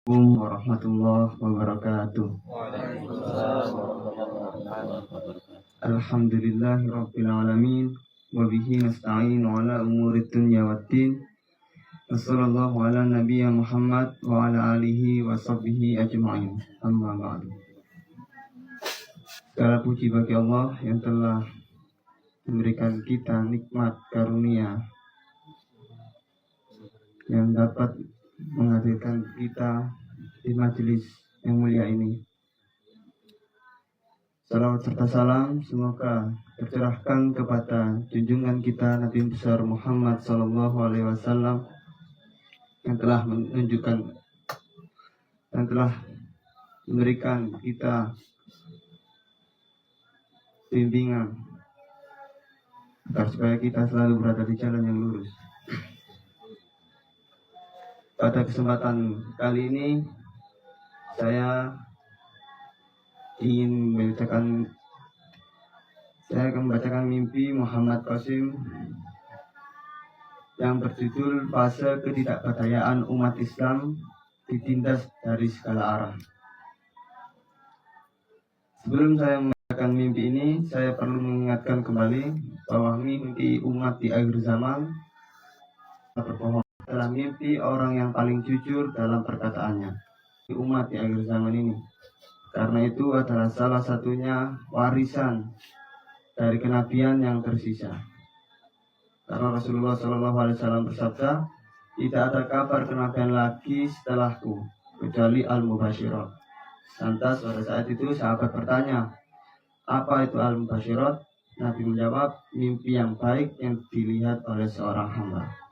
Assalamualaikum warahmatullahi wabarakatuh. Alhamdulillahi rabbil alamin wa bihi nasta'in ala umuri dunya waddin. Wassallallahu ala nabiyya Muhammad wa ala alihi wa sahbihi ajma'in. Amma ba'du. Segala puji bagi Allah yang telah memberikan kita nikmat karunia yang dapat menghadirkan kita di majelis yang mulia ini. Salawat serta salam semoga tercurahkan kepada junjungan kita Nabi besar Muhammad SAW yang telah menunjukkan dan telah memberikan kita bimbingan agar supaya kita selalu berada di jalan yang lurus. Pada kesempatan kali ini saya akan membacakan mimpi Muhammad Qasim yang berjudul Fase Ketidakberdayaan Umat Islam Ditindas dari Segala Arah. Sebelum saya membacakan mimpi ini, saya perlu mengingatkan kembali bahwa mimpi umat di akhir zaman berbohong adalah mimpi orang yang paling jujur dalam perkataannya di umat di akhir zaman ini. Karena itu adalah salah satunya warisan dari kenabian yang tersisa. Karena Rasulullah SAW bersabda, tidak ada kabar kenabian lagi setelahku kecuali al-mubasyirat. Lantas pada saat itu sahabat bertanya, apa itu al-mubasyirat? Nabi menjawab, mimpi yang baik yang dilihat oleh seorang hamba.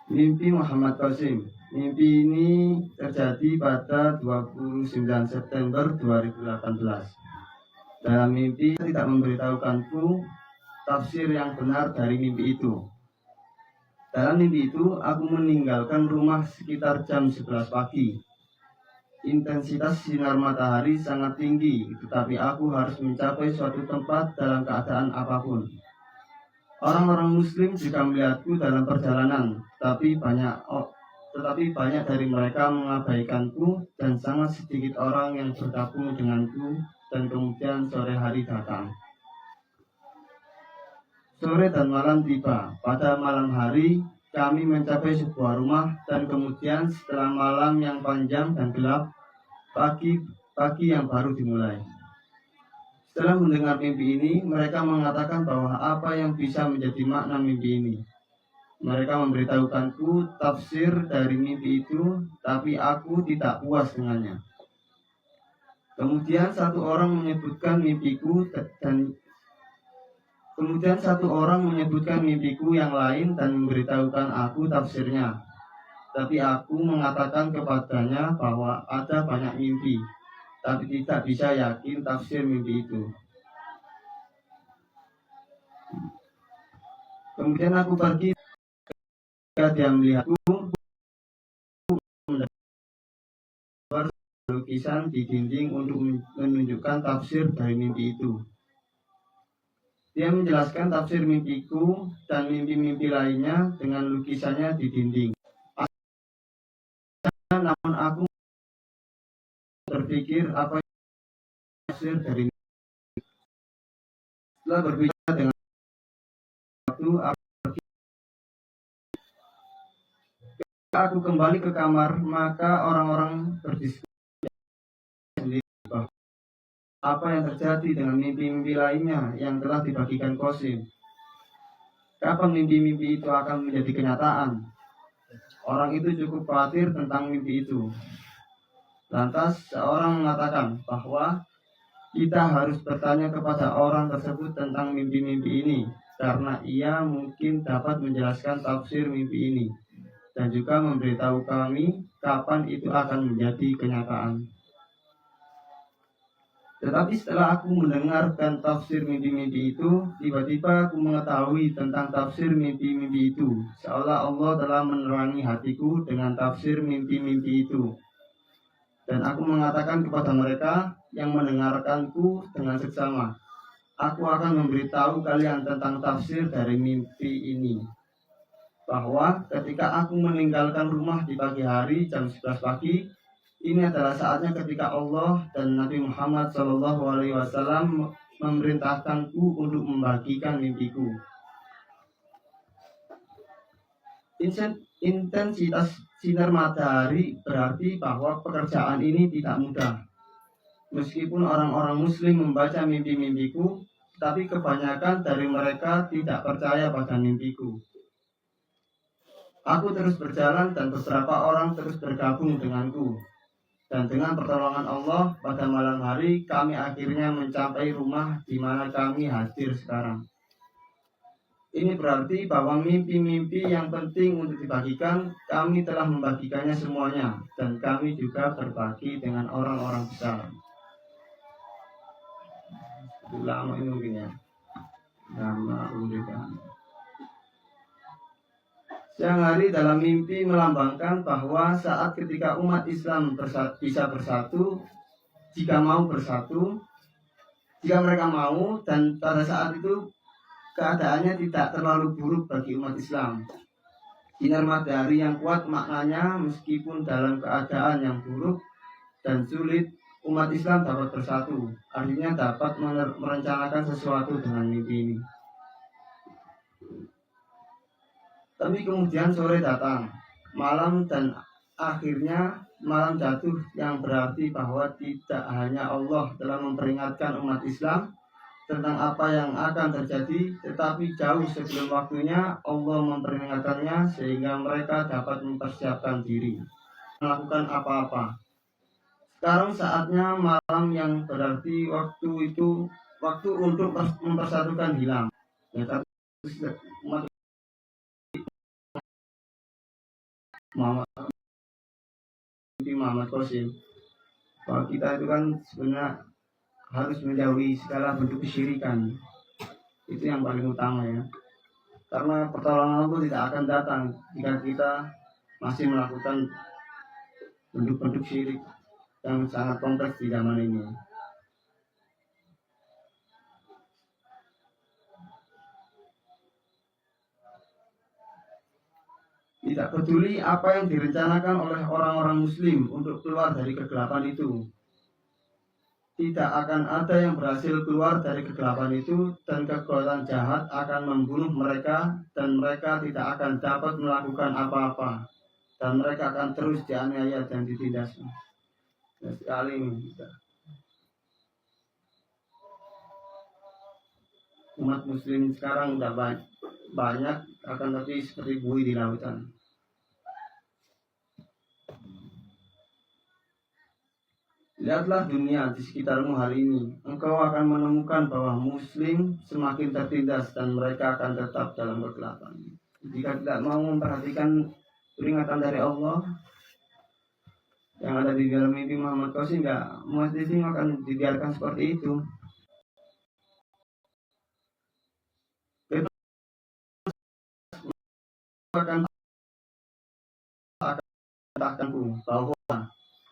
Mimpi Muhammad Qasim. Mimpi ini terjadi pada 29 September 2018. Dalam mimpi tidak memberitahukanku tafsir yang benar dari mimpi itu. Dalam mimpi itu aku meninggalkan rumah sekitar jam 11 pagi. Intensitas sinar matahari sangat tinggi, tetapi aku harus mencapai suatu tempat dalam keadaan apapun. Orang-orang muslim juga melihatku dalam perjalanan, tetapi banyak dari mereka mengabaikanku dan sangat sedikit orang yang bergabung denganku. Dan kemudian sore hari datang. Sore dan malam tiba. Pada malam hari kami mencapai sebuah rumah dan kemudian setelah malam yang panjang dan gelap, pagi yang baru dimulai. Setelah mendengar mimpi ini, mereka mengatakan bahwa apa yang bisa menjadi makna mimpi ini. Mereka memberitahukanku tafsir dari mimpi itu, tapi aku tidak puas dengannya. Kemudian satu orang menyebutkan mimpiku yang lain dan memberitahukan aku tafsirnya. Tapi aku mengatakan kepadanya bahwa ada banyak mimpi, tapi tidak bisa yakin tafsir mimpi itu. Kemudian aku pergi ketika dia melihatku lukisan di dinding untuk menunjukkan tafsir dari mimpi itu. Dia menjelaskan tafsir mimpiku dan mimpi-mimpi lainnya dengan lukisannya di dinding. Namun aku berpikir apa tafsir dari mimpi. Setelah berbicara dengan aku kembali ke kamar, maka orang-orang berdiskusi apa yang terjadi dengan mimpi-mimpi lainnya yang telah dibagikan Qasim. Kapan mimpi-mimpi itu akan menjadi kenyataan? Orang itu cukup khawatir tentang mimpi itu. Lantas seorang mengatakan bahwa kita harus bertanya kepada orang tersebut tentang mimpi-mimpi ini, karena ia mungkin dapat menjelaskan tafsir mimpi ini dan juga memberitahu kami kapan itu akan menjadi kenyataan. Tetapi setelah aku mendengarkan tafsir mimpi-mimpi itu, tiba-tiba aku mengetahui tentang tafsir mimpi-mimpi itu, seolah Allah telah menerangi hatiku dengan tafsir mimpi-mimpi itu. Dan aku mengatakan kepada mereka yang mendengarkanku dengan seksama, aku akan memberitahu kalian tentang tafsir dari mimpi ini. bahwa ketika aku meninggalkan rumah di pagi hari jam 11 pagi, ini adalah saatnya ketika Allah dan Nabi Muhammad SAW memerintahkanku untuk membagikan mimpiku. Intensitas sinar matahari berarti bahwa pekerjaan ini tidak mudah. Meskipun orang-orang muslim membaca mimpi-mimpiku, tapi kebanyakan dari mereka tidak percaya pada mimpiku. Aku terus berjalan dan beberapa orang terus bergabung denganku. Dan dengan pertolongan Allah, pada malam hari kami akhirnya mencapai rumah di mana kami hadir sekarang. Ini berarti bahwa mimpi-mimpi yang penting untuk dibagikan, kami telah membagikannya semuanya. Dan kami juga berbagi dengan orang-orang besar. Lama ini mungkin ya. Nama kemudian. Siang hari dalam mimpi melambangkan bahwa saat ketika umat Islam bisa bersatu, jika mau bersatu, jika mereka mau, dan pada saat itu keadaannya tidak terlalu buruk bagi umat Islam. Sinar matahari yang kuat maknanya meskipun dalam keadaan yang buruk dan sulit, umat Islam dapat bersatu. Artinya dapat merencanakan sesuatu dengan mimpi ini. Tapi kemudian sore datang, malam, dan akhirnya malam jatuh, yang berarti bahwa tidak hanya Allah telah memperingatkan umat Islam tentang apa yang akan terjadi, tetapi jauh sebelum waktunya Allah memperingatkannya sehingga mereka dapat mempersiapkan diri melakukan apa-apa. Sekarang saatnya malam, yang berarti waktu untuk mempersatukan hilang. Ya, tapi umat Muhammad Qasim, bahwa kita itu kan sebenarnya harus menjauhi segala bentuk kesyirikan. Itu yang paling utama ya. Karena pertolongan Allah tidak akan datang jika kita masih melakukan bentuk-bentuk syirik yang sangat kompleks di zaman ini. Tidak peduli apa yang direncanakan oleh orang-orang muslim untuk keluar dari kegelapan itu, tidak akan ada yang berhasil keluar dari kegelapan itu, dan kekuatan jahat akan membunuh mereka, dan mereka tidak akan dapat melakukan apa-apa, dan mereka akan terus dianiaya dan ditindas. Sekali ini umat muslim sekarang sudah banyak, akan tapi seperti buih di lautan. Lihatlah dunia di sekitarmu hari ini. Engkau akan menemukan bahwa muslim semakin tertindas dan mereka akan tetap dalam kegelapan. Jika tidak mau memperhatikan peringatan dari Allah yang ada di dalam mimpi Muhammad Qasim, umat muslim akan dibiarkan seperti itu. Akan katakanku bahwa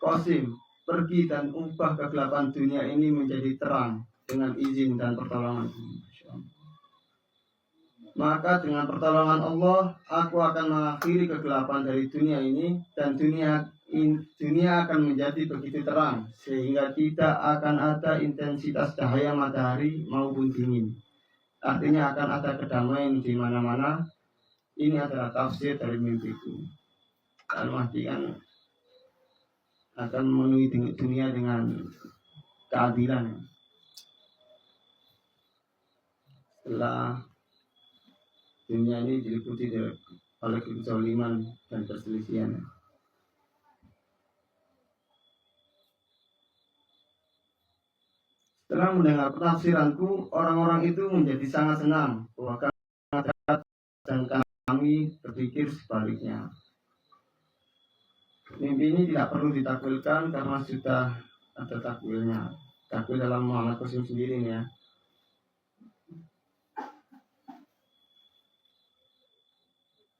Qasim, pergi dan ubah kegelapan dunia ini menjadi terang dengan izin dan pertolongan. Maka dengan pertolongan Allah, aku akan mengakhiri kegelapan dari dunia ini, dan dunia akan menjadi begitu terang sehingga tidak akan ada intensitas cahaya matahari maupun dingin. Artinya akan ada kedamaian di mana-mana. Ini adalah tafsir dari mimpiku. Al-Mahdi kan akan memenuhi dunia dengan keadilan. Setelah dunia ini diliputi oleh kezaliman dan perselisihan. Setelah mendengar penafsiranku, orang-orang itu menjadi sangat senang, bahkan dan kami berpikir sebaliknya. Mimpi ini tidak perlu ditakwilkan karena sudah ada takwilnya. Takwil dalam Muhammad Qasim sendiri ya.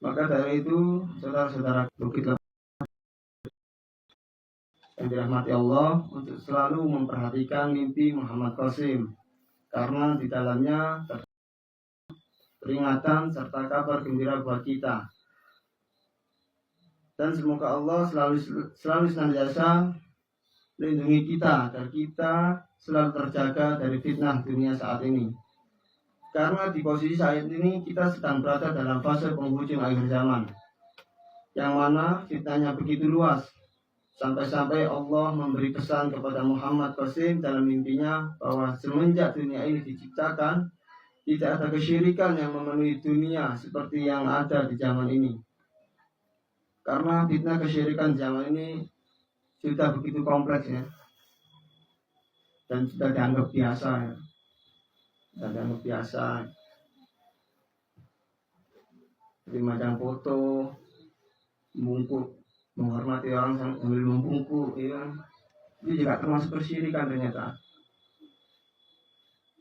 Maka dari itu, saudara-saudara bukit yang dirahmati Allah, untuk selalu memperhatikan mimpi Muhammad Qasim, karena di dalamnya peringatan serta kabar gembira buat kita Dan semoga Allah selalu senantiasa melindungi kita agar kita selalu terjaga dari fitnah dunia saat ini. Karena di posisi saat ini kita sedang berada dalam fase penghujung akhir zaman, yang mana fitnahnya begitu luas. Sampai-sampai Allah memberi pesan kepada Muhammad Qasim dalam mimpinya bahwa semenjak dunia ini diciptakan, tidak ada kesyirikan yang memenuhi dunia seperti yang ada di zaman ini. Karena fitnah kesyirikan zaman ini sudah begitu kompleks ya, dan sudah dianggap biasa ya. Sudah dianggap biasa. Seperti macam foto, membungkuk, menghormati orang sambil membungkuk, ya. Itu juga termasuk kesyirikan ternyata.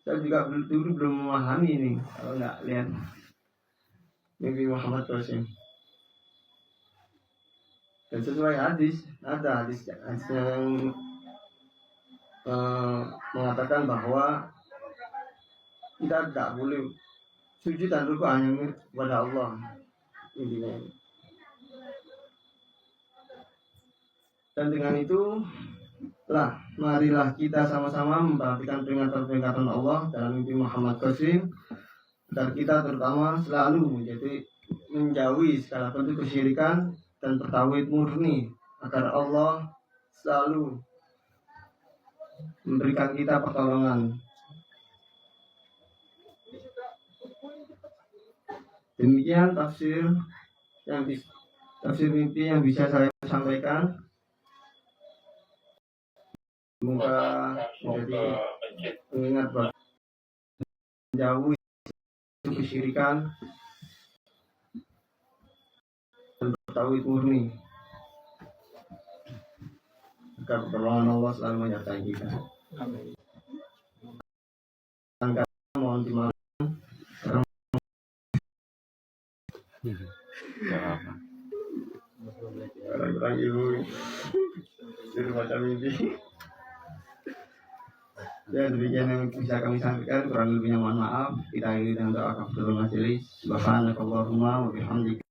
Saya juga dulu belum memahami ini, kalau nggak lihat mimpi Muhammad Qasim. Dan sesuai hadis, ada hadis yang mengatakan bahwa kita tidak boleh sujud dan rukuk hanya kepada Allah, intinya. Dan dengan itu marilah kita sama-sama memperhatikan peringatan-peringatan Allah dalam mimpi Muhammad Qasim, agar kita terutama selalu menjauhi segala bentuk kesyirikan dan bertauhid murni, agar Allah selalu memberikan kita pertolongan. Demikian tafsir mimpi yang bisa saya sampaikan. Semoga menjadi pengingat bahwa menjauhi kesyirikan dan bertauhid murni, agar pertolongan Allah selalu menyertai kita. Amin. Mohon dimaafkan. Orang ibu di rumah mimpi. Ya, demikian yang bisa kami sampaikan, kurang lebihnya mohon maaf. Kita akhiri dengan doa kafaratul majelis. Subhanakallahumma wa bihamdika